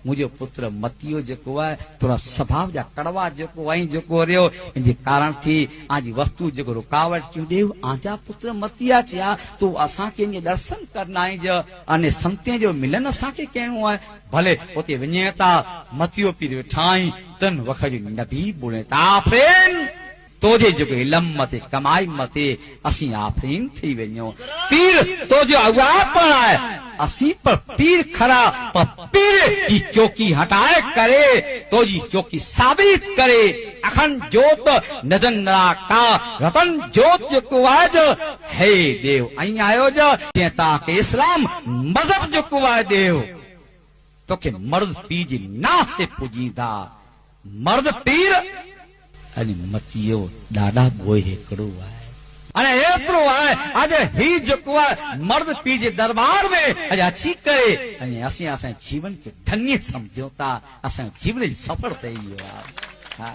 मुझो पुत्र मतियो जेको है थोड़ा स्वभाव जा कड़वा जेको आई जेको रहियो इन कारण थी आजी वस्तु जेको रुकावट क्यों देव आजा पुत्र मतिया छा तो असा के इन दर्शन करना जो अने संते जो मिलन असा के कहणो है भले उते वञे ता मतियो पीर ठाई तन वखरी नबी बोले ता फ्रेंड तोजे जो इलम मते कमाई मते असी आफरीन थी वञो पीर तो जो अगुवापण है असी पर पीर खरा पर पीर की चौकी हटाए करे तो जी चौकी साबित करे अखंड ज्योत नजन का रतन ज्योत जो आज हे देव आई आयो जो के इस्लाम मजहब जो है देव तो के मर्द पीर जी ना से पुजीदा मर्द पीर अने मतियो डाडा बोय हेकड़ो है अने एतरो है आज ही जो है मर्द पीर जे दरबार में आज अची करे अने असी जीवन के धन्य समझो था असा जीवन सफल थई गयो।